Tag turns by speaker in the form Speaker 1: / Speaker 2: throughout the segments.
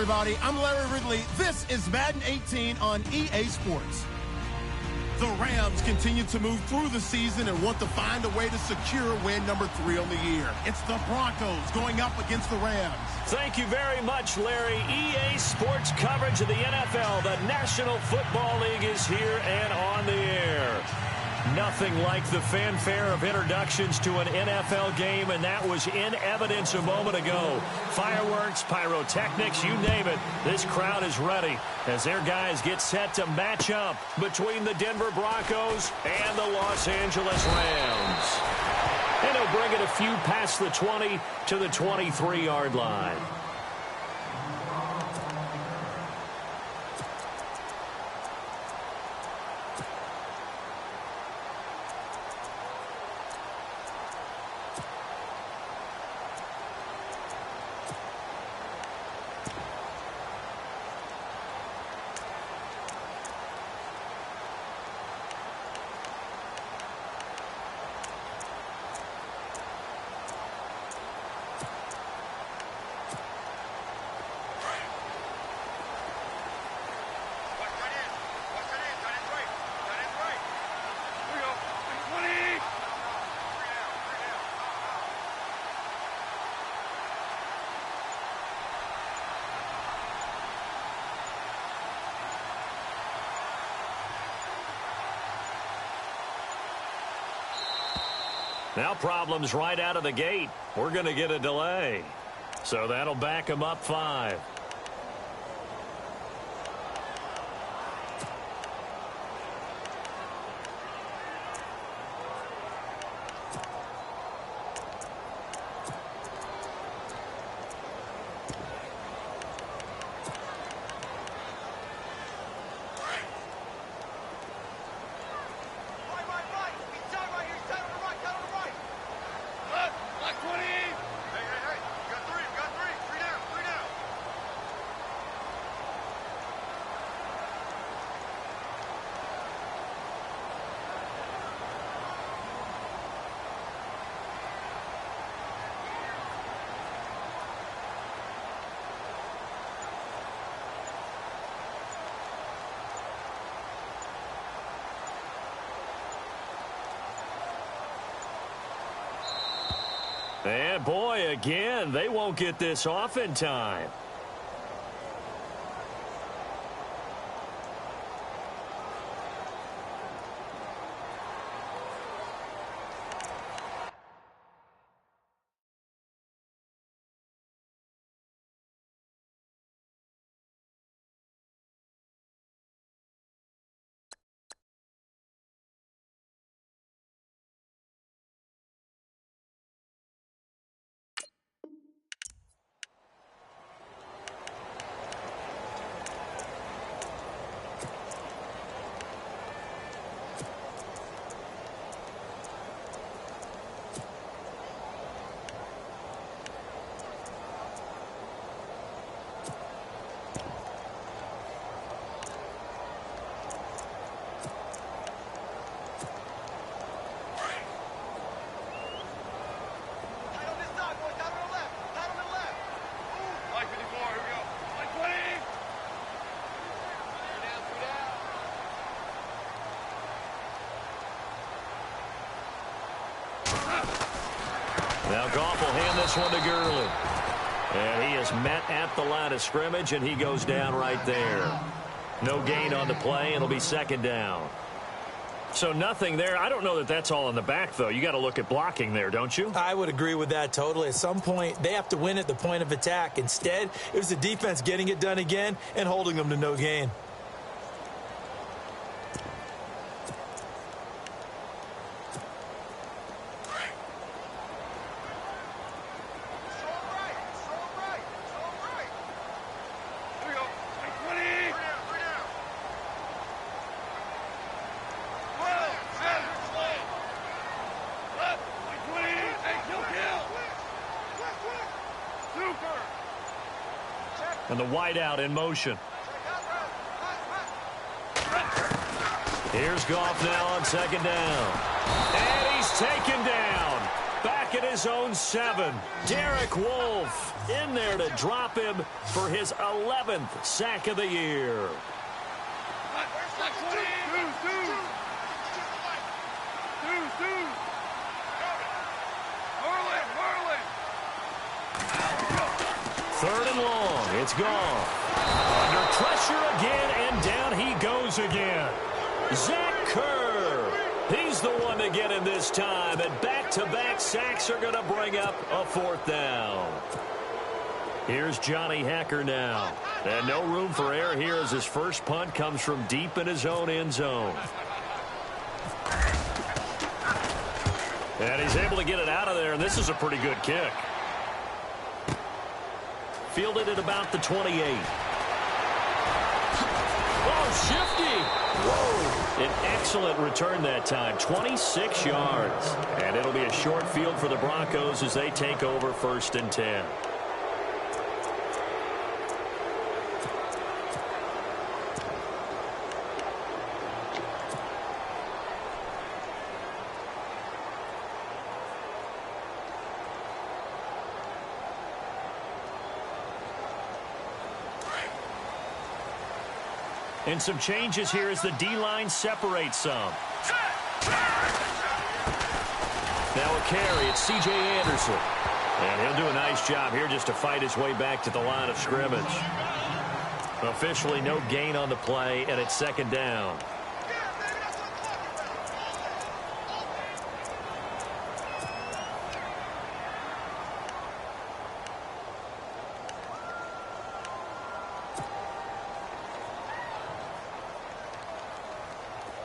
Speaker 1: everybody. I'm Larry Ridley. This is Madden 18 on EA Sports. The Rams continue to move through the season and want to find a way to secure win number 3 on the year. It's the Broncos going up against the Rams.
Speaker 2: Thank you very much, Larry. EA Sports coverage of the NFL. The National Football League is here and on the air. Nothing like the fanfare of introductions to an NFL game, and that was in evidence a moment ago. Fireworks, pyrotechnics, you name it. This crowd is ready as their guys get set to match up between the Denver Broncos and the Los Angeles Rams. And he'll bring it a few past the 20 to the 23-yard line. Now problems right out of the gate. We're going to get a delay. So that'll back him up 5. And boy, again, they won't get this off in time. Now Goff will hand this one to Gurley. And he is met at the line of scrimmage, and he goes down right there. No gain on the play. It'll be second down. So nothing there. I don't know that that's all in the back, though. You got to look at blocking there, don't you?
Speaker 3: I would agree with that totally. At some point, they have to win at the point of attack. Instead, it was the defense getting it done again and holding them to no gain.
Speaker 2: And the wideout in motion. Here's Goff now on second down. And he's taken down. Back it his own 7. Derek Wolfe in there to drop him for his 11th sack of the year. Third and long. It's gone. Under pressure again, and down he goes again. Zach Kerr. He's the one to get him this time, and back-to-back sacks are going to bring up a 4th down. Here's Johnny Hacker now. And no room for error here as his first punt comes from deep in his own end zone. And he's able to get it out of there, and this is a pretty good kick. Fielded at about the 28. Oh, shifty. Whoa. An excellent return that time. 26 yards. And it'll be a short field for the Broncos as they take over 1st and 10. And some changes here as the D-line separates some. Now a carry. It's C.J. Anderson. And he'll do a nice job here just to fight his way back to the line of scrimmage. Officially no gain on the play, and it's 2nd down.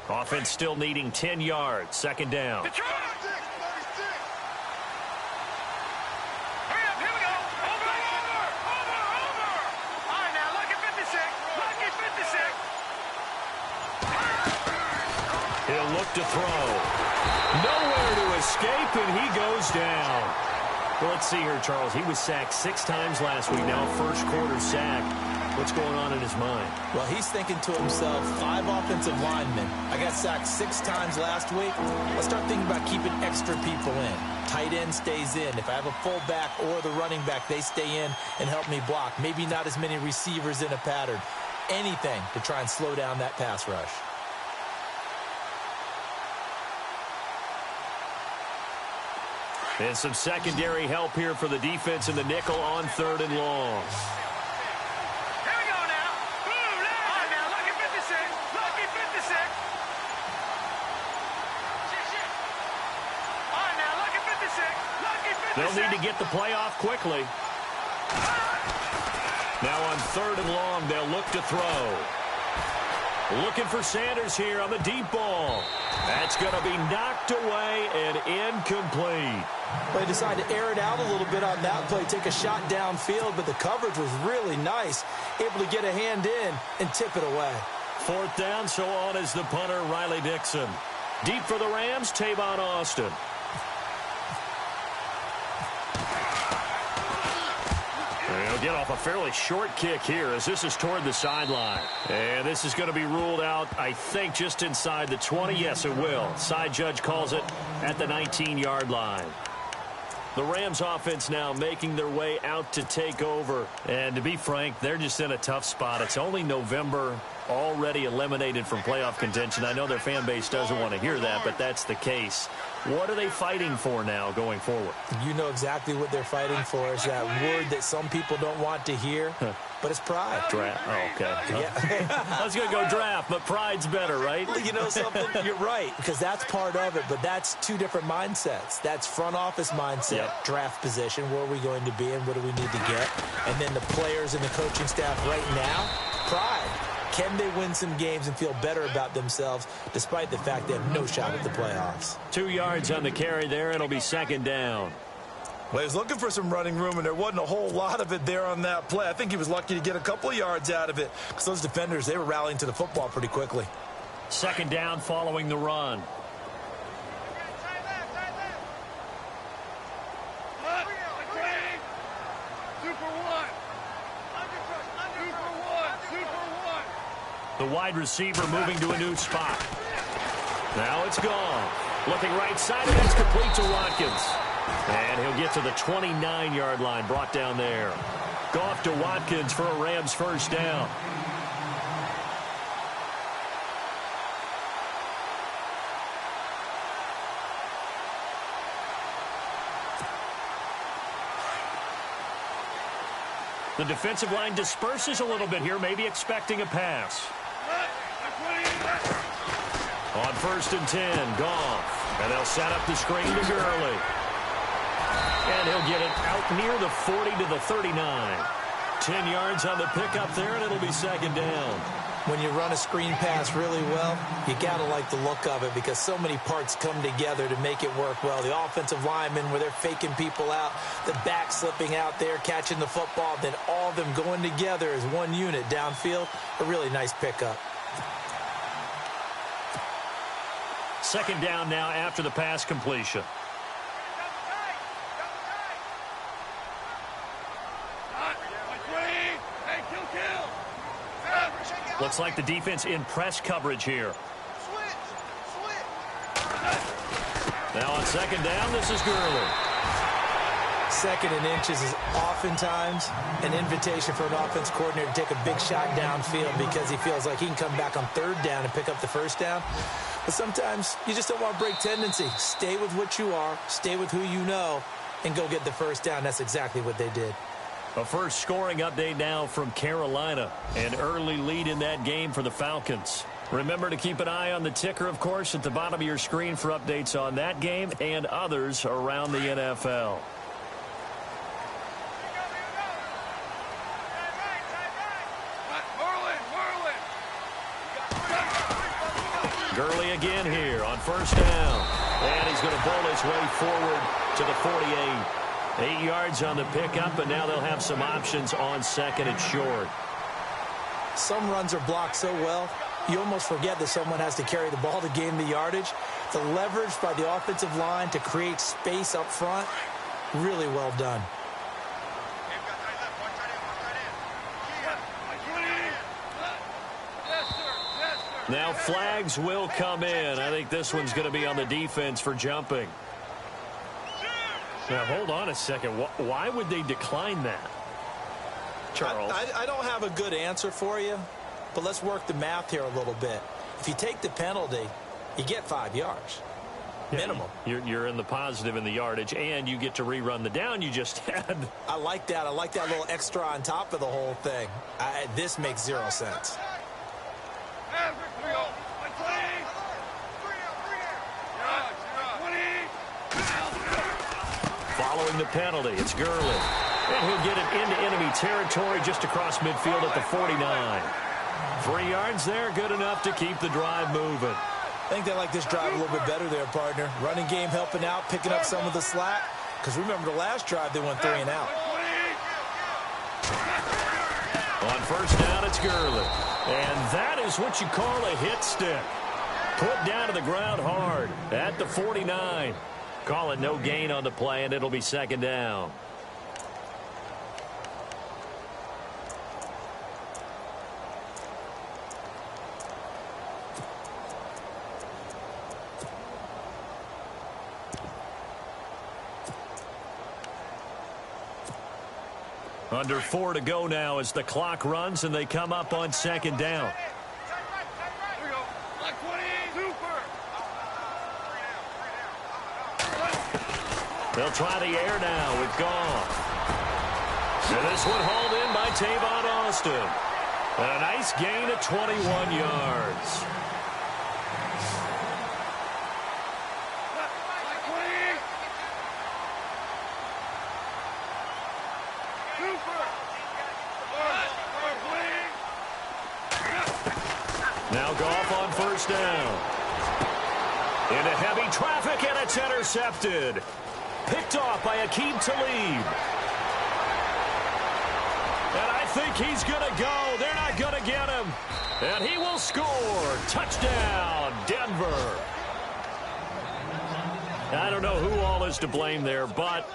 Speaker 2: Offense still needing 10 yards. 2nd down.
Speaker 4: Hurry up, here we go. Over. All right, now, lucky 56. Lucky 56.
Speaker 2: He'll look to throw. Nowhere to escape, and he goes down. Well, let's see here, Charles. He was sacked 6 times last week. Now first quarter sack. What's going on in his mind?
Speaker 3: Well, he's thinking to himself, 5 offensive linemen. I got sacked 6 times last week. Let's start thinking about keeping extra people in. Tight end stays in. If I have a fullback or the running back, they stay in and help me block. Maybe not as many receivers in a pattern. Anything to try and slow down that pass rush.
Speaker 2: And some secondary help here for the defense in the nickel on 3rd and long. They'll need to get the play off quickly. Now on 3rd and long, they'll look to throw. Looking for Sanders here on the deep ball. That's going to be knocked away and incomplete.
Speaker 3: Well, they decided to air it out a little bit on that play, take a shot downfield, but the coverage was really nice. Able to get a hand in and tip it away.
Speaker 2: 4th down, so on is the punter, Riley Dixon. Deep for the Rams, Tavon Austin. He'll get off a fairly short kick here as this is toward the sideline. And this is going to be ruled out, I think, just inside the 20. Yes, it will. Side judge calls it at the 19-yard line. The Rams offense now making their way out to take over. And to be frank, they're just in a tough spot. It's only November, already eliminated from playoff contention. I know their fan base doesn't want to hear that, but that's the case. What are they fighting for now going forward?
Speaker 3: You know exactly what they're fighting for. Is that word that some people don't want to hear, but it's pride.
Speaker 2: Draft. Oh, okay.
Speaker 3: Yeah.
Speaker 2: I was going to go draft, but pride's better, right?
Speaker 3: You know something? You're right, because that's part of it, but that's 2 different mindsets. That's front office mindset, draft position, where are we going to be and what do we need to get? And then the players and the coaching staff right now, pride. Can they win some games and feel better about themselves despite the fact they have no shot at the playoffs?
Speaker 2: 2 yards on the carry there. It'll be 2nd down.
Speaker 5: Well, he was looking for some running room, and there wasn't a whole lot of it there on that play. I think he was lucky to get a couple of yards out of it.
Speaker 3: Because those defenders, they were rallying to the football pretty quickly.
Speaker 2: 2nd down following the run. The wide receiver moving to a new spot. Now it's gone. Looking right side, and it's complete to Watkins. And he'll get to the 29-yard line, brought down there. Goff to Watkins for a Rams first down. The defensive line disperses a little bit here, maybe expecting a pass. On 1st and 10, Goff. And they'll set up the screen to Gurley. And he'll get it out near the 40 to the 39. 10 yards on the pickup there, and it'll be second down.
Speaker 3: When you run a screen pass really well, you got to like the look of it because so many parts come together to make it work well. The offensive linemen, where they're faking people out, the back slipping out there, catching the football, then all of them going together as one unit downfield. A really nice pickup.
Speaker 2: Second down now after the pass completion. Looks like the defense in press coverage here. Now on second down, this is Gurley.
Speaker 3: Second and inches is oftentimes an invitation for an offense coordinator to take a big shot downfield because he feels like he can come back on third down and pick up the first down. But sometimes you just don't want to break tendency. Stay with what you are, stay with who you know, and go get the first down. That's exactly what they did.
Speaker 2: A first scoring update now from Carolina. An early lead in that game for the Falcons. Remember to keep an eye on the ticker, of course, at the bottom of your screen for updates on that game and others around the NFL. Gurley again here on first down. And he's going to bowl his way forward to the 48. 8 yards on the pickup, and now they'll have some options on second and short.
Speaker 3: Some runs are blocked so well, you almost forget that someone has to carry the ball to gain the yardage. The leverage by the offensive line to create space up front, really well done.
Speaker 2: Now flags will come in. I think this one's going to be on the defense for jumping. Now, hold on a second. Why would they decline that, Charles?
Speaker 3: I don't have a good answer for you, but let's work the math here a little bit. If you take the penalty, you get 5 yards. Minimum.
Speaker 2: You're in the positive in the yardage, and you get to rerun the down you just had.
Speaker 3: I like that. I like that little extra on top of the whole thing. This makes 0 sense.
Speaker 2: Following the penalty, it's Gurley. And he'll get it into enemy territory just across midfield at the 49. 3 yards there, good enough to keep the drive moving.
Speaker 3: I think they like this drive a little bit better there, partner. Running game helping out, picking up some of the slack. Because remember the last drive, they went 3 and out.
Speaker 2: On first down, it's Gurley. And that is what you call a hit stick. Put down to the ground hard at the 49. Call it no gain on the play, and it'll be second down. Under 4 to go now as the clock runs, and they come up on second down. They'll try the air now with Goff. And this one hauled in by Tavon Austin. And a nice gain of 21 yards. Now Goff on first down. Into heavy traffic, and it's intercepted. Picked off by Aqib Talib. And I think he's going to go. They're not going to get him. And he will score. Touchdown, Denver. I don't know who all is to blame there, but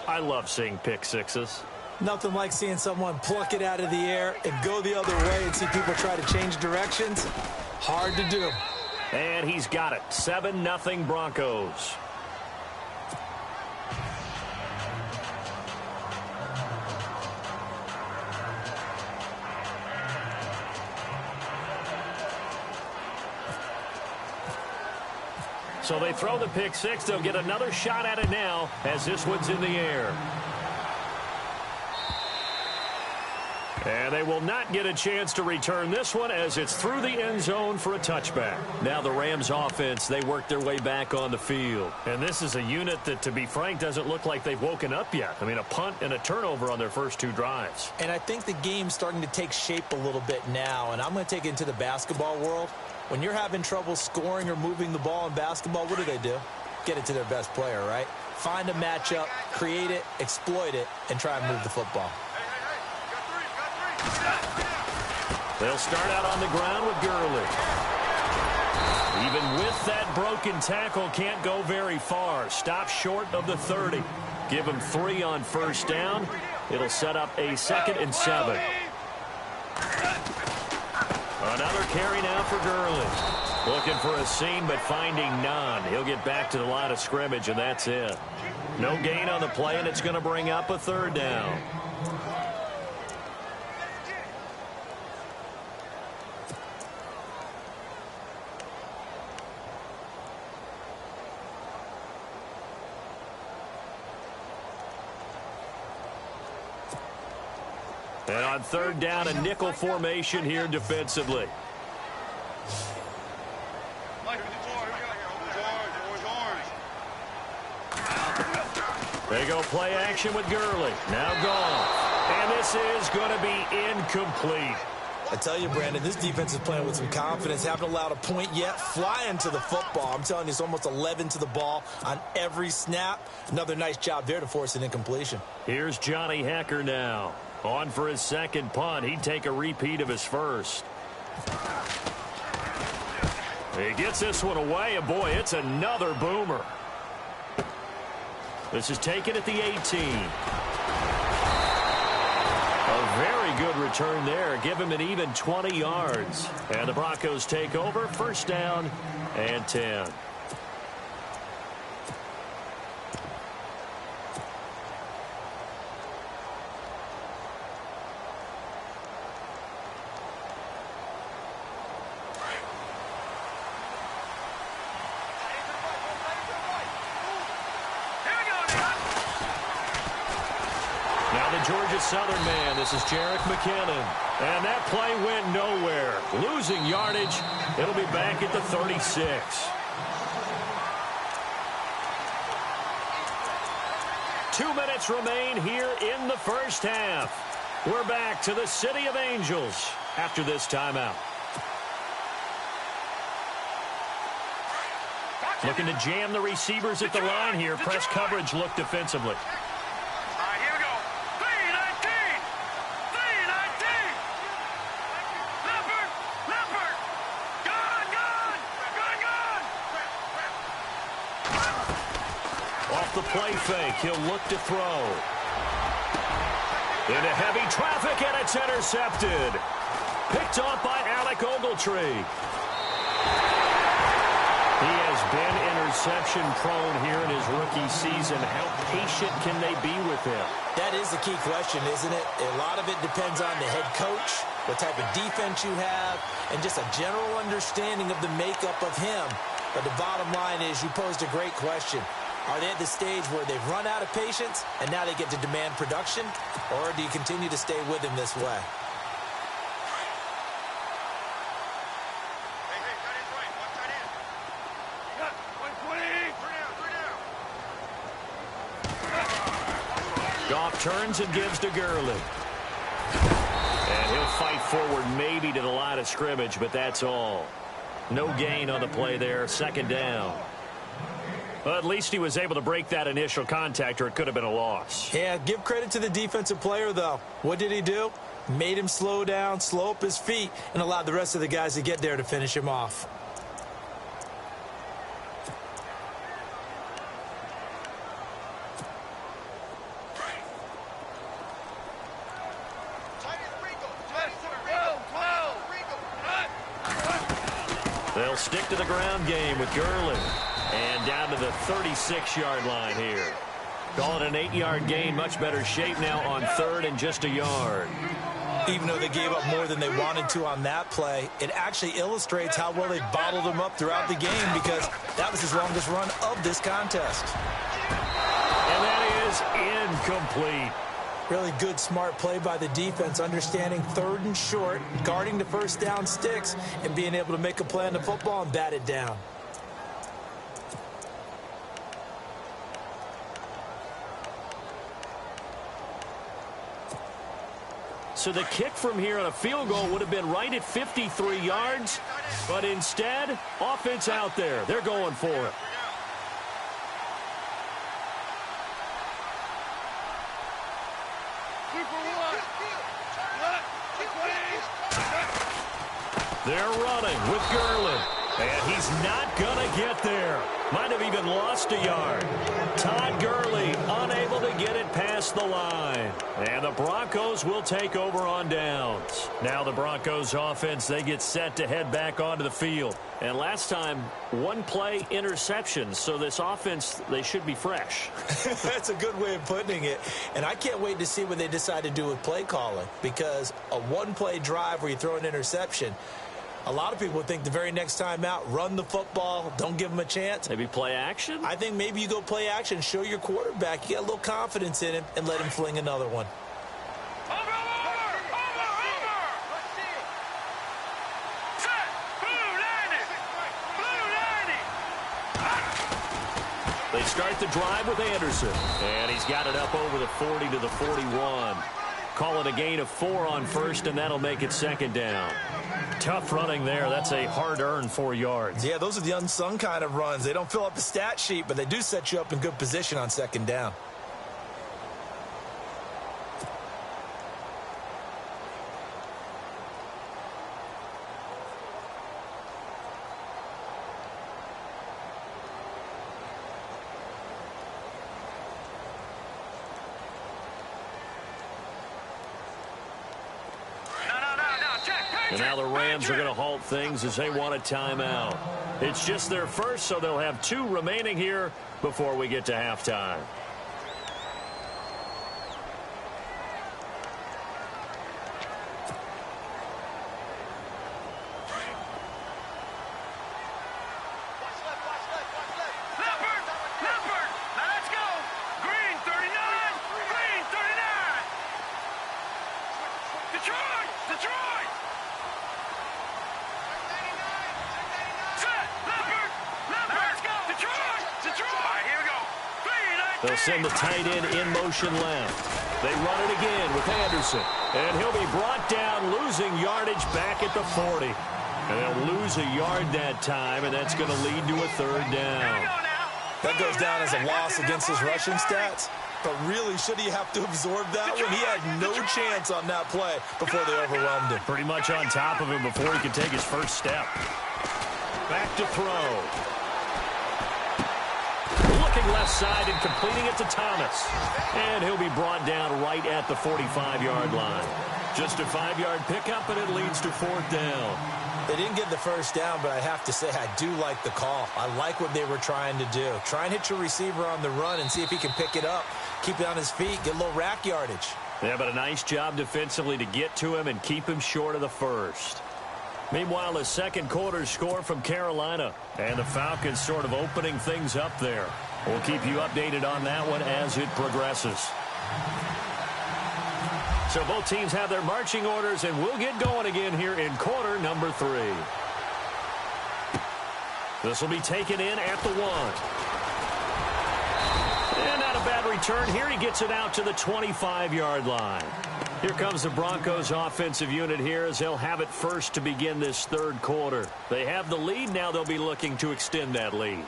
Speaker 2: I love seeing pick sixes.
Speaker 3: Nothing like seeing someone pluck it out of the air and go the other way and see people try to change directions. Hard to do.
Speaker 2: And he's got it. 7-0 Broncos. So they throw the pick six. They'll get another shot at it now as this one's in the air. And they will not get a chance to return this one as it's through the end zone for a touchback. Now the Rams offense, they work their way back on the field. And this is a unit that, to be frank, doesn't look like they've woken up yet. I mean, a punt and a turnover on their first two drives.
Speaker 3: And I think the game's starting to take shape a little bit now. And I'm going to take it into the basketball world. When you're having trouble scoring or moving the ball in basketball, what do? Get it to their best player, right? Find a matchup, create it, exploit it, and try and move the football.
Speaker 2: They'll start out on the ground with Gurley. Even with that broken tackle, can't go very far. Stop short of the 30. Give him 3 on first down. It'll set up a 2nd and 7. Another carry now for Gurley. Looking for a seam, but finding none. He'll get back to the line of scrimmage, and that's it. No gain on the play, and it's going to bring up a 3rd down. And on 3rd down, a nickel formation here defensively. They go play action with Gurley. Now gone. And this is going to be incomplete.
Speaker 3: I tell you, Brandon, this defense is playing with some confidence. Haven't allowed a point yet. Flying to the football. I'm telling you, it's almost 11 to the ball on every snap. Another nice job there to force an incompletion.
Speaker 2: Here's Johnny Hecker now. On for his 2nd punt. He'd take a repeat of his first. He gets this one away, and boy, it's another boomer. This is taken at the 18. A very good return there. Give him an even 20 yards. And the Broncos take over. 1st down and 10. Georgia Southern man. This is Jerick McKinnon. And that play went nowhere. Losing yardage. It'll be back at the 36. Two minutes remain here in the first half. We're back to the City of Angels after this timeout. Looking to jam the receivers at the line here. Press coverage look defensively. The play fake. He'll look to throw. Into heavy traffic, and it's intercepted. Picked off by Alec Ogletree. He has been interception prone here in his rookie season. How patient can they be with him?
Speaker 3: That is the key question, isn't it? A lot of it depends on the head coach, what type of defense you have, and just a general understanding of the makeup of him. But the bottom line is you posed a great question. Are they at the stage where they've run out of patience and now they get to demand production? Or do you continue to stay with him this way?
Speaker 2: Goff turns and gives to Gurley. And he'll fight forward maybe to the line of scrimmage, but that's all. No gain on the play there. 2nd down. Well, at least he was able to break that initial contact, or it could have been a loss.
Speaker 3: Yeah, give credit to the defensive player, though. What did he do? Made him slow down, slow up his feet, and allowed the rest of the guys to get there to finish him off.
Speaker 2: They'll stick to the ground game with Gurley. And down to the 36-yard line here. Call it an 8-yard gain. Much better shape now on 3rd and just a yard.
Speaker 3: Even though they gave up more than they wanted to on that play, it actually illustrates how well they bottled them up throughout the game because that was his longest run of this contest.
Speaker 2: And that is incomplete.
Speaker 3: Really good, smart play by the defense, understanding 3rd and short, guarding the first down sticks, and being able to make a play on the football and bat it down.
Speaker 2: So the kick from here on a field goal would have been right at 53 yards, but instead, offense out there. They're going for it. They're running with Gurley, and he's not going to get there. Might have even lost a yard. Todd Gurley unable to get it past the line. And the Broncos will take over on downs. Now the Broncos offense, they get set to head back onto the field. And last time, 1 play interception. So this offense, they should be fresh.
Speaker 3: That's a good way of putting it. And I can't wait to see what they decide to do with play calling. Because a 1-play drive where you throw an interception, a lot of people think the very next time out, run the football, don't give them a chance.
Speaker 2: Maybe play action?
Speaker 3: I think maybe you go play action, show your quarterback, you got a little confidence in him, and let him fling another one.
Speaker 4: Over! Set! Blue 90!
Speaker 2: They start the drive with Anderson. And he's got it up over the 40 to the 41. Call it a gain of 4 on first, and that'll make it 2nd down. Tough running there. That's a hard-earned 4 yards.
Speaker 3: Yeah, those are the unsung kind of runs. They don't fill up the stat sheet, but they do set you up in good position on 2nd down.
Speaker 2: And now the Rams are going to halt things as they want a timeout. It's just their first, so they'll have 2 remaining here before we get to halftime. They'll send the tight end in motion left. They run it again with Anderson. And he'll be brought down, losing yardage back at the 40. And they'll lose a yard that time, and that's going to lead to a 3rd down.
Speaker 3: That goes down as a loss against his rushing stats. But really, should he have to absorb that one? He had no chance on that play before they overwhelmed him.
Speaker 2: Pretty much on top of him before he could take his first step. Back to throw. Looking left side and completing it to Thomas. And he'll be brought down right at the 45-yard line. Just a 5-yard pickup, and it leads to 4th down.
Speaker 3: They didn't get the first down, but I have to say I do like the call. I like what they were trying to do. Try and hit your receiver on the run and see if he can pick it up, keep it on his feet, get a little rack yardage.
Speaker 2: Yeah, but a nice job defensively to get to him and keep him short of the first. Meanwhile, the second quarter score from Carolina, and the Falcons sort of opening things up there. We'll keep you updated on that one as it progresses. So both teams have their marching orders, and we'll get going again here in quarter number 3. This will be taken in at the 1. And not a bad return here. He gets it out to the 25-yard line. Here comes the Broncos offensive unit here as they'll have it first to begin this 3rd quarter. They have the lead. Now they'll be looking to extend that lead.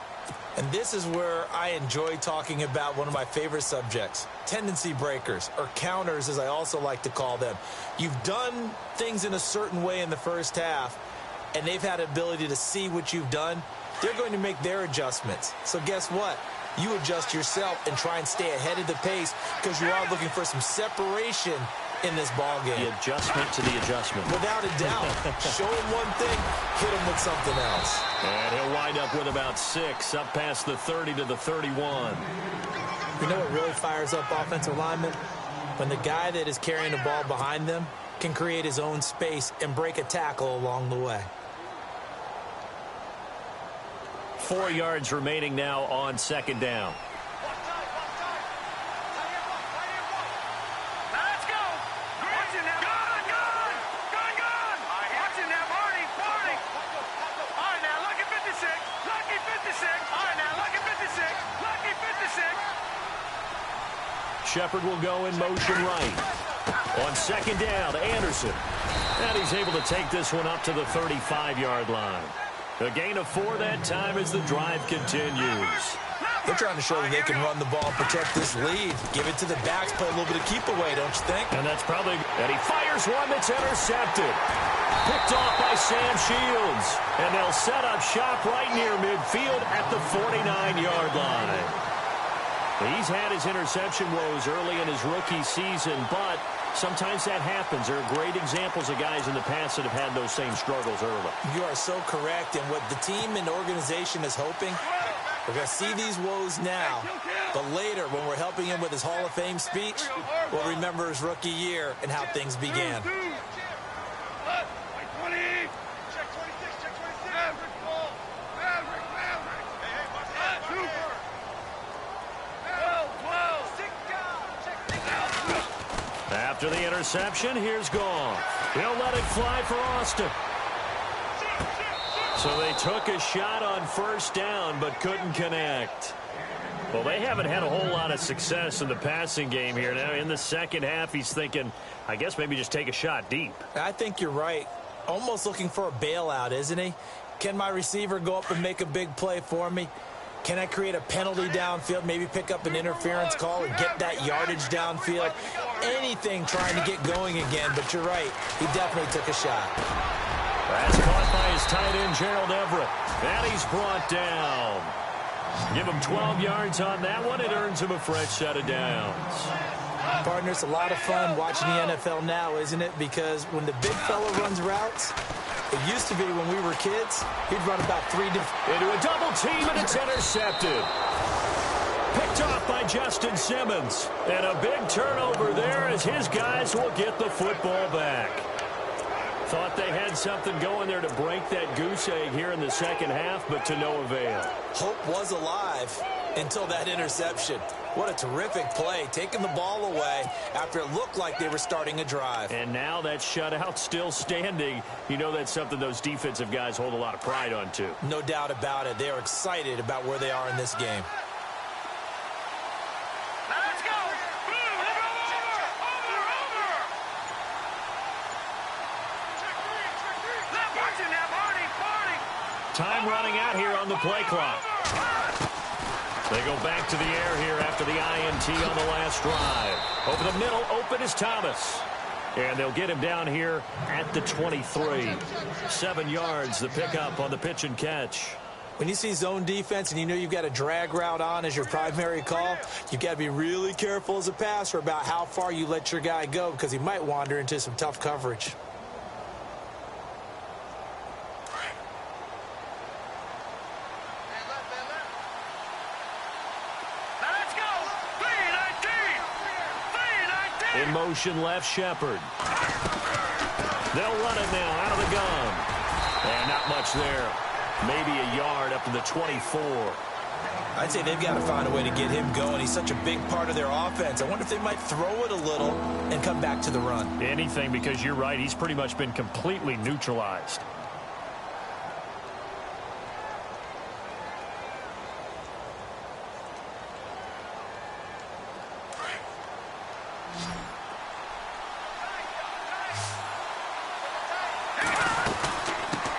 Speaker 3: And this is where I enjoy talking about one of my favorite subjects, tendency breakers, or counters as I also like to call them. You've done things in a certain way in the first half, and they've had ability to see what you've done. They're going to make their adjustments. So guess what? You adjust yourself and try and stay ahead of the pace because you are looking for some separation in this ball game.
Speaker 2: The adjustment to the adjustment.
Speaker 3: Without a doubt. Show him one thing, hit him with something else.
Speaker 2: And he'll wind up with about 6 up past the 30 to the 31.
Speaker 3: You know what really fires up offensive linemen? When the guy that is carrying the ball behind them can create his own space and break a tackle along the way.
Speaker 2: 4 yards remaining now on second down. Shepard will go in motion right. On second down, Anderson. And he's able to take this one up to the 35-yard line. A gain of 4 that time as the drive continues.
Speaker 3: They're trying to show that they can run the ball and protect this lead. Give it to the backs, play a little bit of keep away, don't you think?
Speaker 2: And that's probably... And he fires one that's intercepted. Picked off by Sam Shields. And they'll set up shop right near midfield at the 49-yard line. He's had his interception woes early in his rookie season, but sometimes that happens. There are great examples of guys in the past that have had those same struggles early.
Speaker 3: You are so correct, and what the team and organization is hoping, we're going to see these woes now, but later when we're helping him with his Hall of Fame speech, we'll remember his rookie year and how things began.
Speaker 2: After the interception, here's Goff. He'll let it fly for Austin. So they took a shot on first down, but couldn't connect. Well, they haven't had a whole lot of success in the passing game here. Now, in the second half, he's thinking, I guess maybe just take a shot deep.
Speaker 3: I think you're right. Almost looking for a bailout, isn't he? Can my receiver go up and make a big play for me? Can I create a penalty downfield, maybe pick up an interference call and get that yardage downfield? Anything trying to get going again, but you're right. He definitely took a shot.
Speaker 2: That's caught by his tight end, Gerald Everett. And he's brought down. Give him 12 yards on that one. It earns him a fresh set of downs.
Speaker 3: Partner, it's a lot of fun watching the NFL now, isn't it? Because when the big fella runs routes, it used to be when we were kids, he'd run about 3 different...
Speaker 2: Into a double team, and it's intercepted. Picked off by Justin Simmons. And a big turnover there as his guys will get the football back. Thought they had something going there to break that goose egg here in the second half, but to no avail.
Speaker 3: Hope was alive until that interception. What a terrific play, taking the ball away after it looked like they were starting a drive.
Speaker 2: And now that shutout still standing. You know that's something those defensive guys hold a lot of pride on, too.
Speaker 3: No doubt about it. They are excited about where they are in this game.
Speaker 4: Let's go!
Speaker 2: Time running out here on the play clock. They go back to the air here after the INT on the last drive. Over the middle, open is Thomas. And they'll get him down here at the 23. 7 yards, the pickup on the pitch and catch.
Speaker 3: When you see zone defense and you know you've got a drag route on as your primary call, you've got to be really careful as a passer about how far you let your guy go because he might wander into some tough coverage.
Speaker 2: In motion left, Shepard. They'll run it now out of the gun. And not much there. Maybe a yard up to the 24.
Speaker 3: I'd say they've got to find a way to get him going. He's such a big part of their offense. I wonder if they might throw it a little and come back to the run.
Speaker 2: Anything, because you're right. He's pretty much been completely neutralized.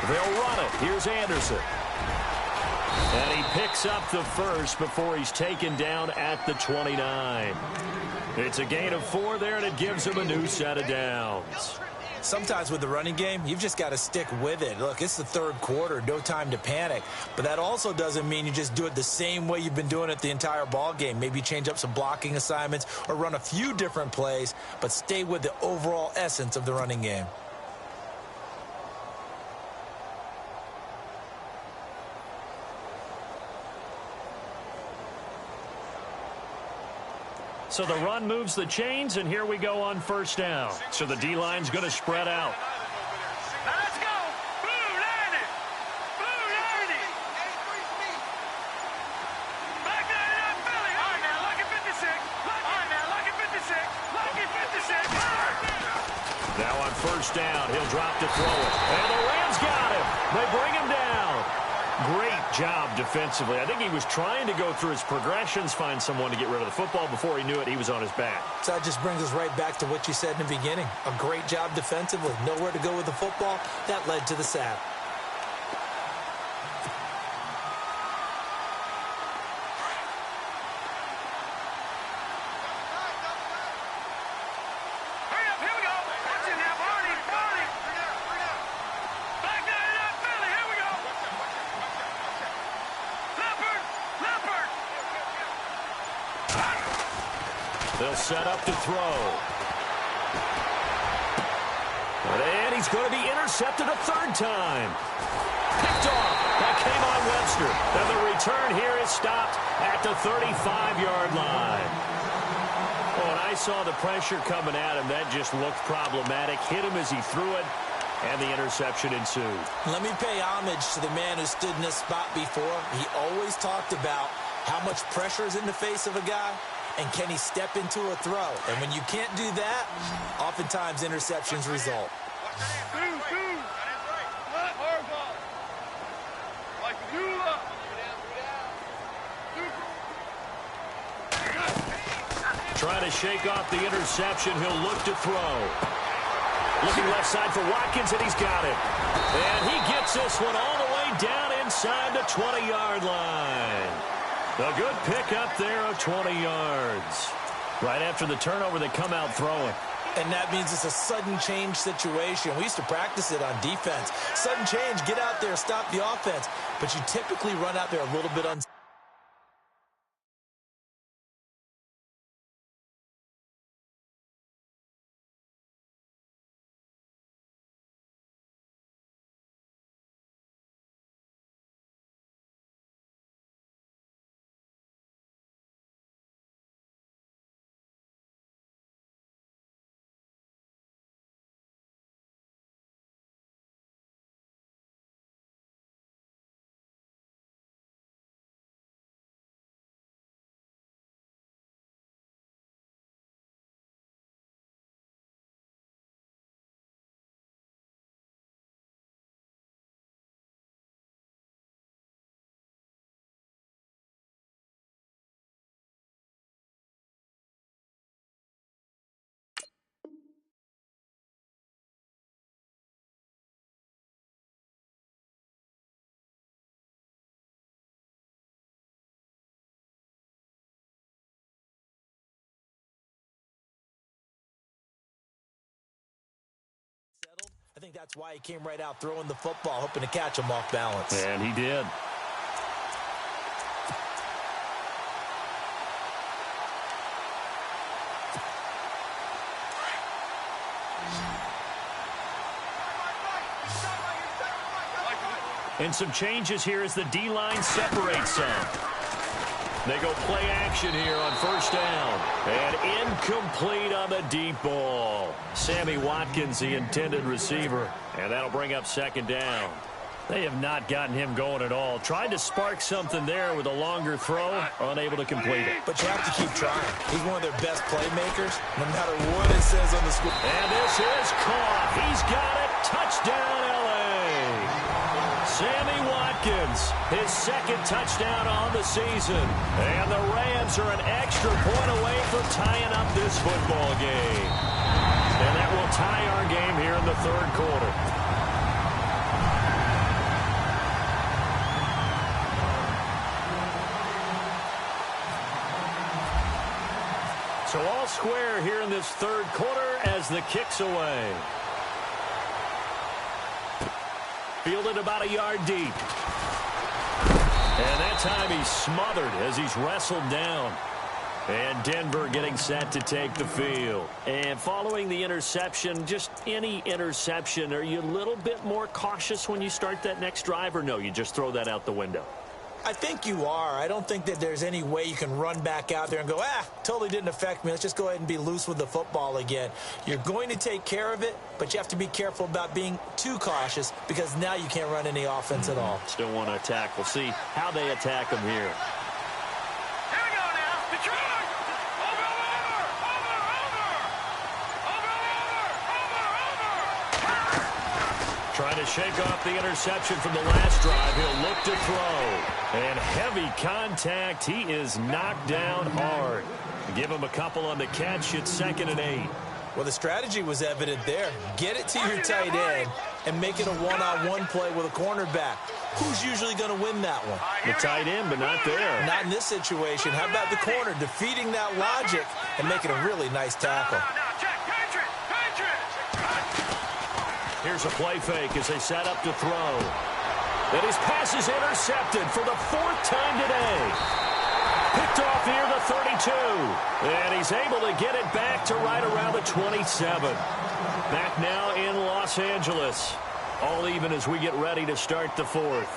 Speaker 2: They'll run it. Here's Anderson. And he picks up the first before he's taken down at the 29. It's a gain of 4 there, and it gives him a new set of downs.
Speaker 3: Sometimes with the running game, you've just got to stick with it. Look, it's the third quarter, no time to panic. But that also doesn't mean you just do it the same way you've been doing it the entire ball game. Maybe change up some blocking assignments or run a few different plays, but stay with the overall essence of the running game.
Speaker 2: So the run moves the chains, and here we go on first down. So the D-line's going to spread out.
Speaker 4: Now let's go. Blue 90. Blue 90. Back 99 Philly. All right, now, lucky 56. All right, now, lucky 56. Lucky 56.
Speaker 2: Now on first down, he'll drop to throw it. And the Rams got him. They bring him down. Great job defensively. I think he was trying to go through his progressions, find someone to get rid of the football. Before he knew it, he was on his back.
Speaker 3: So that just brings us right back to what you said in the beginning. A great job defensively. Nowhere to go with the football. That led to the sack.
Speaker 4: Hurry up, here we go. Watch it now, Barney. Barney. Back 99 Philly, here we go. Leopard. Leopard.
Speaker 2: They'll set up to throw. And he's going to be intercepted a third time. Picked off. That came on Webster. And the return here is stopped at the 35-yard line. Oh, and I saw the pressure coming at him. That just looked problematic. Hit him as he threw it, and the interception ensued.
Speaker 3: Let me pay homage to the man who stood in this spot before. He always talked about how much pressure is in the face of a guy, and can he step into a throw? And when you can't do that, oftentimes interceptions result.
Speaker 2: Trying to shake off the interception. He'll look to throw. Looking left side for Watkins, and he's got it. And he gets this one all the way down inside the 20-yard line. A good pickup there of 20 yards. Right after the turnover, they come out throwing.
Speaker 3: And that means it's a sudden change situation. We used to practice it on defense. Sudden change, get out there, stop the offense. But you typically run out there a little bit unsafe. I think that's why he came right out throwing the football, hoping to catch him off balance.
Speaker 2: And he did. And some changes here as the D-line separates some. They go play action here on first down. And incomplete on the deep ball. Sammy Watkins, the intended receiver. And that'll bring up second down. They have not gotten him going at all. Tried to spark something there with a longer throw. Unable to complete it.
Speaker 3: But you have to keep trying. He's one of their best playmakers, no matter what it says on the score.
Speaker 2: And this is caught. He's got it. Touchdown, L.A. Sammy Watkins, his second touchdown on the season. And the Rams are an extra point away from tying up this football game. And that will tie our game here in the third quarter. So all square here in this third quarter as the kick's away. Fielded about a yard deep. And that time he's smothered as he's wrestled down. And Denver getting set to take the field. And following the interception, just any interception, are you a little bit more cautious when you start that next drive, or no, you just throw that out the window?
Speaker 3: I think you are. I don't think that there's any way you can run back out there and go, totally didn't affect me. Let's just go ahead and be loose with the football again. You're going to take care of it, but you have to be careful about being too cautious because now you can't run any offense at all.
Speaker 2: Still want to attack. We'll see how they attack them here.
Speaker 4: Here we go now. Detroit.
Speaker 2: Trying to shake off the interception from the last drive. He'll look to throw. And heavy contact. He is knocked down hard. Give him a couple on the catch. It's 2nd and 8.
Speaker 3: Well, the strategy was evident there. Get it to your tight end and make it a one-on-one play with a cornerback. Who's usually going to win that one?
Speaker 2: The tight end, but not there.
Speaker 3: Not in this situation. How about the corner defeating that logic and making a really nice tackle?
Speaker 2: Here's a play fake as they set up to throw. And his pass is intercepted for the 4th time today. Picked off near the 32. And he's able to get it back to right around the 27. Back now in Los Angeles. All even as we get ready to start the 4th.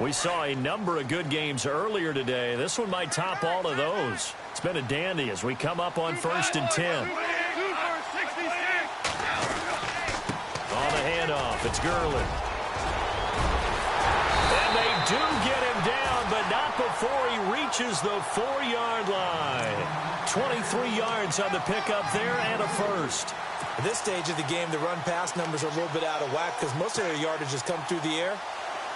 Speaker 2: We saw a number of good games earlier today. This one might top all of those. It's been a dandy as we come up on 1st and 10. On the handoff, it's Gurley. And they do get him down, but not before he reaches the 4-yard line. 23 yards on the pickup there and a first.
Speaker 3: At this stage of the game, the run-pass numbers are a little bit out of whack because most of their yardage has come through the air.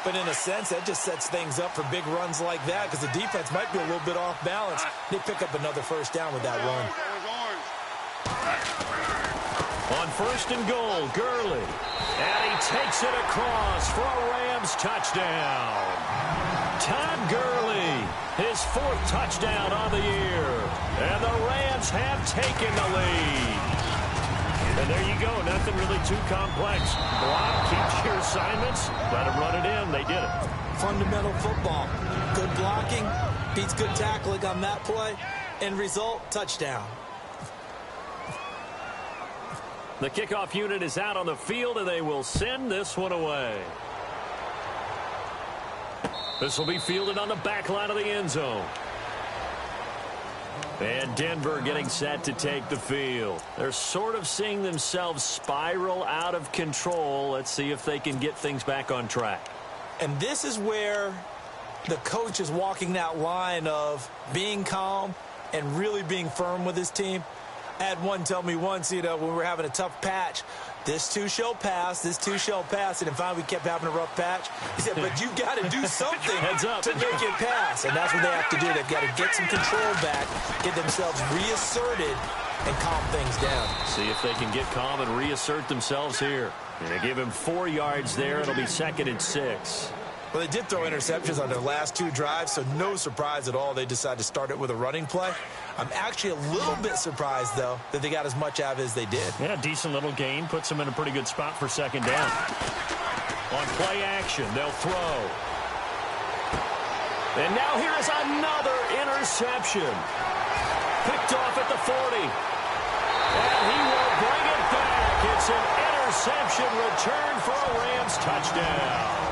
Speaker 3: But in a sense, that just sets things up for big runs like that because the defense might be a little bit off balance. They pick up another first down with that run.
Speaker 2: On 1st and goal, Gurley. And he takes it across for a Rams touchdown. Todd Gurley, his 4th touchdown on the year. And the Rams have taken the lead. And there you go. Nothing really too complex. Block, keeps your assignments. Let them run it in. They did it.
Speaker 3: Fundamental football. Good blocking. Beats good tackling on that play. End result, touchdown.
Speaker 2: The kickoff unit is out on the field, and they will send this one away. This will be fielded on the back line of the end zone. And Denver getting set to take the field. They're sort of seeing themselves spiral out of control. Let's see if they can get things back on track.
Speaker 3: And this is where the coach is walking that line of being calm and really being firm with his team. I had one tell me once, when we were having a tough patch, this too shall pass, this too shall pass. And finally we kept having a rough patch. He said, but you got to do something to make it pass. And that's what they have to do. They've got to get some control back, get themselves reasserted, and calm things down.
Speaker 2: See if they can get calm and reassert themselves here. And they give him 4 yards there. It'll be 2nd and 6.
Speaker 3: Well, they did throw interceptions on their last 2 drives, so no surprise at all they decided to start it with a running play. I'm actually a little bit surprised, though, that they got as much out of it as they did.
Speaker 2: Yeah, decent little gain. Puts them in a pretty good spot for 2nd down. On play action, they'll throw. And now here is another interception. Picked off at the 40. And he will bring it back. It's an interception return for a Rams touchdown.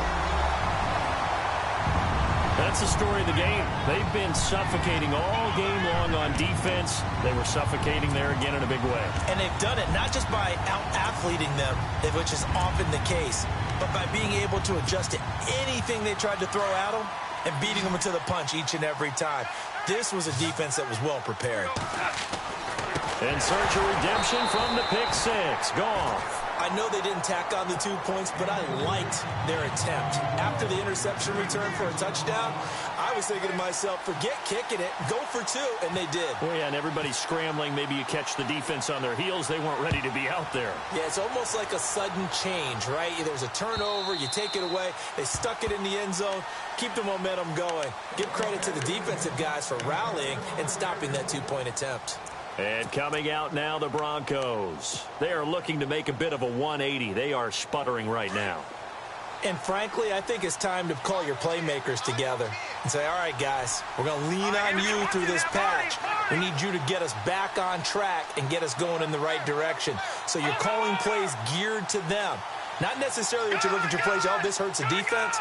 Speaker 2: That's the story of the game. They've been suffocating all game long on defense. They were suffocating there again in a big way.
Speaker 3: And they've done it not just by out-athleting them, which is often the case, but by being able to adjust to anything they tried to throw at them and beating them to the punch each and every time. This was a defense that was well prepared.
Speaker 2: And search of redemption from the pick 6. Goff.
Speaker 3: I know they didn't tack on the 2 points, but I liked their attempt. After the interception return for a touchdown, I was thinking to myself, forget kicking it, go for 2, and they did.
Speaker 2: Well, yeah, and everybody's scrambling. Maybe you catch the defense on their heels. They weren't ready to be out there.
Speaker 3: Yeah, it's almost like a sudden change, right? There's a turnover, you take it away, they stuck it in the end zone, keep the momentum going. Give credit to the defensive guys for rallying and stopping that 2-point attempt.
Speaker 2: And coming out now, the Broncos. They are looking to make a bit of a 180. They are sputtering right now.
Speaker 3: And frankly, I think it's time to call your playmakers together. and say, all right, guys, we're going to lean on you through this patch. We need you to get us back on track and get us going in the right direction. So you're calling plays geared to them. Not necessarily that you look at your plays, oh, this hurts the defense.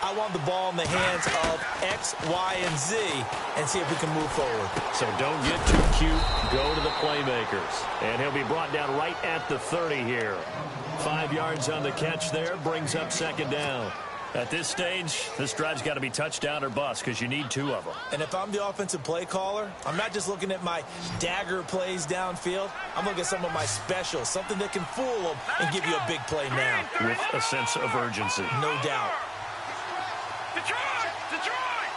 Speaker 3: I want the ball in the hands of X, Y, and Z and see if we can move forward.
Speaker 2: So don't get too cute. Go to the playmakers. And he'll be brought down right at the 30 here. 5 yards on the catch there. Brings up second down. At this stage, this drive's got to be touchdown or bust because you need 2 of them.
Speaker 3: And if I'm the offensive play caller, I'm not just looking at my dagger plays downfield. I'm looking at some of my specials, something that can fool them and give you a big play now.
Speaker 2: With a sense of urgency.
Speaker 3: No doubt.
Speaker 4: Detroit! Detroit!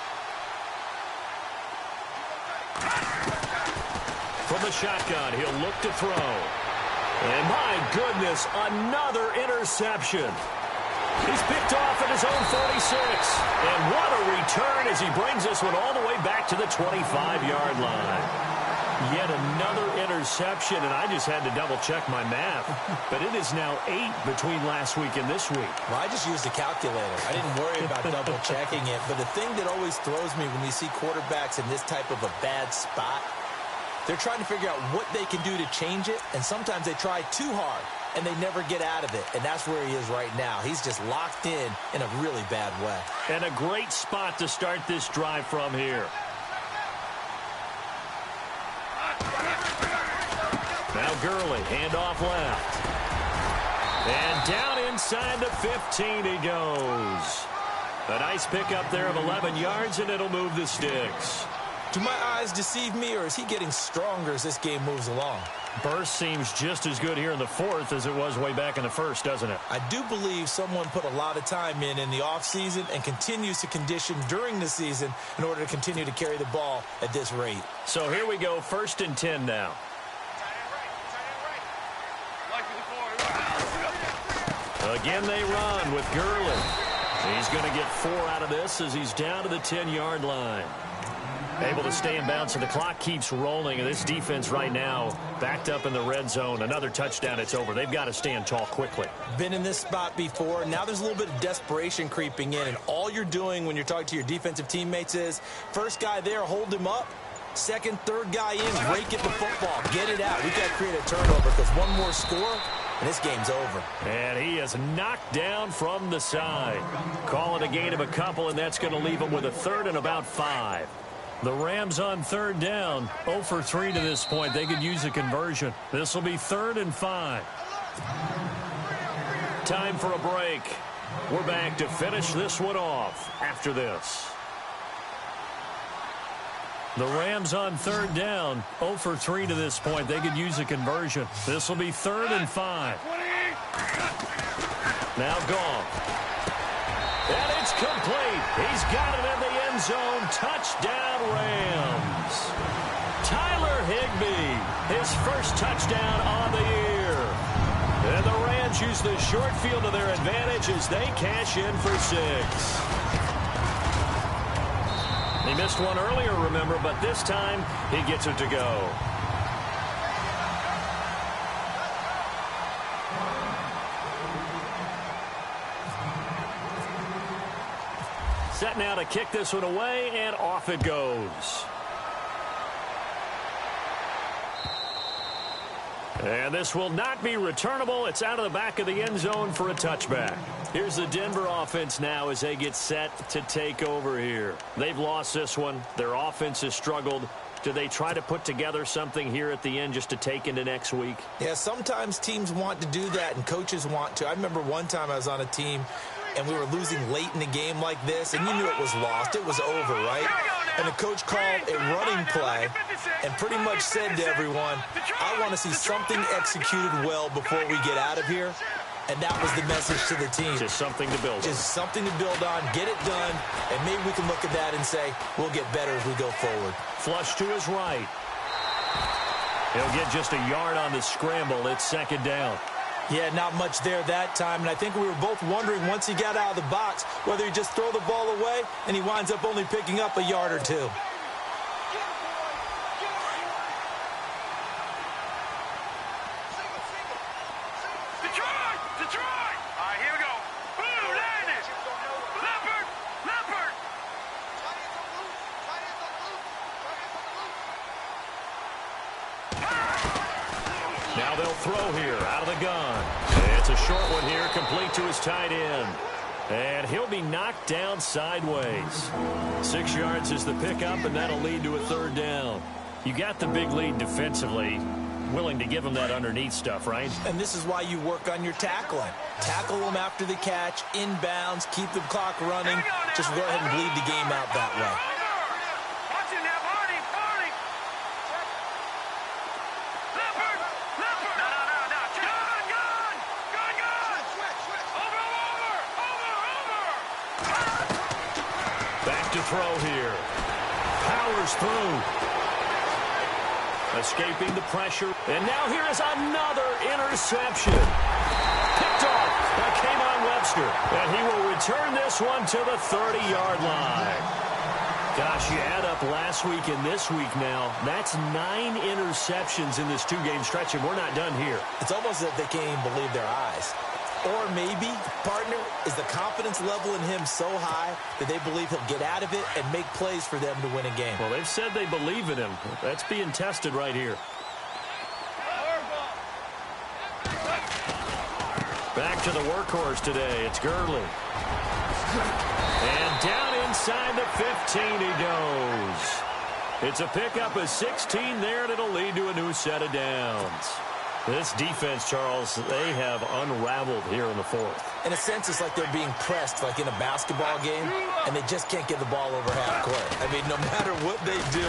Speaker 2: From the shotgun, he'll look to throw. And my goodness, another interception. He's picked off at his own 46. And what a return as he brings this one all the way back to the 25-yard line. Yet another interception, and I just had to double-check my math. But it is now 8 between last week and this week.
Speaker 3: Well, I just used a calculator. I didn't worry about double-checking it. But the thing that always throws me when you see quarterbacks in this type of a bad spot, they're trying to figure out what they can do to change it, and sometimes they try too hard, and they never get out of it. And that's where he is right now. He's just locked in a really bad way.
Speaker 2: And a great spot to start this drive from here. Now Gurley, handoff left. And down inside the 15 he goes. A nice pickup there of 11 yards, and it'll move the sticks.
Speaker 3: Do my eyes deceive me, or is he getting stronger as this game moves along?
Speaker 2: Burst seems just as good here in the fourth as it was way back in the first, doesn't it?
Speaker 3: I do believe someone put a lot of time in the offseason and continues to condition during the season in order to continue to carry the ball at this rate.
Speaker 2: So here we go, 1st and 10 now. Again, they run with Gurley. He's going to get 4 out of this as he's down to the 10-yard line. Able to stay in bounds, and the clock keeps rolling. And this defense right now backed up in the red zone. Another touchdown, it's over. They've got to stand tall quickly.
Speaker 3: Been in this spot before. Now there's a little bit of desperation creeping in. And all you're doing when you're talking to your defensive teammates is, first guy there, hold him up. Second, third guy in, rake at the football. Get it out. We've got to create a turnover because one more score, and this game's over.
Speaker 2: And he is knocked down from the side. Call it a gain of a couple, and that's going to leave him with a 3rd and about 5. The Rams on 3rd down, 0 for 3 to this point. They could use a conversion. This will be 3rd and 5. Time for a break. We're back to finish this one off after this. The Rams on 3rd down, 0 for 3 to this point. They could use a conversion. This will be 3rd and 5. Now gone. And it's complete. He's got it in the end zone. Touchdown, Rams. Tyler Higbee, his first touchdown on the year. And the Rams use the short field to their advantage as they cash in for 6. He missed one earlier, remember, but this time he gets it to go. Set now to kick this one away, and off it goes. And this will not be returnable. It's out of the back of the end zone for a touchback. Here's the Denver offense now as they get set to take over here. They've lost this one. Their offense has struggled. Do they try to put together something here at the end just to take into next week?
Speaker 3: Yeah, sometimes teams want to do that and coaches want to. I remember one time I was on a team and we were losing late in the game like this, and you knew it was lost. It was over, right? And the coach called a running play and pretty much said to everyone, I want to see something executed well before we get out of here. And that was the message to the team.
Speaker 2: Just something to build on.
Speaker 3: Just something to build on, get it done, and maybe we can look at that and say, we'll get better as we go forward.
Speaker 2: Flush to his right. He'll get just a yard on the scramble. It's 2nd down.
Speaker 3: Yeah, not much there that time, and I think we were both wondering once he got out of the box whether he'd just throw the ball away, and he winds up only picking up a yard or 2.
Speaker 2: they'll throw here out of the gun. It's a short one here, complete to his tight end. And he'll be knocked down sideways. 6 yards is the pickup, and that'll lead to a third down. You got the big lead defensively. Willing to give them that underneath stuff, right?
Speaker 3: And this is why you work on your tackling. Tackle them after the catch, inbounds, keep the clock running. Just go ahead and bleed the game out that way.
Speaker 4: Watch it now, Barney, Barney. Leopard, Leopard. No. Gun. Over.
Speaker 2: Back to throw here. Powers through. Escaping the pressure. And now here is another interception. Picked off by K'Von Webster. And he will return this one to the 30-yard line. Gosh, you add up last week and this week now. That's 9 interceptions in this 2-game stretch, and we're not done here.
Speaker 3: It's almost as if they can't even believe their eyes. Or maybe, partner, is the confidence level in him so high that they believe he'll get out of it and make plays for them to win a game.
Speaker 2: Well, they've said they believe in him. That's being tested right here. Back to the workhorse today. It's Gurley. And down inside the 15 he goes. It's a pickup of 16 there, and it'll lead to a new set of downs. This defense, Charles, they have unraveled here in the fourth.
Speaker 3: In a sense, it's like they're being pressed like in a basketball game, and they just can't get the ball over half court. I mean, no matter what they do,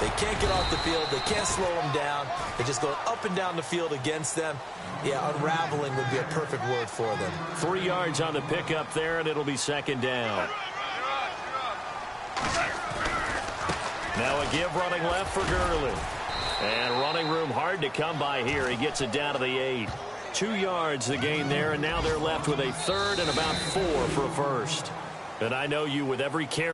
Speaker 3: they can't get off the field. They can't slow them down. They're just going up and down the field against them. Yeah, unraveling would be a perfect word for them.
Speaker 2: 3 yards on the pickup there, and it'll be second down. Now a give running left for Gurley. And running room hard to come by here. He gets it down to the 8. 2 yards the gain there, and now they're left with a third and about 4 for a first. And I know you with every carry.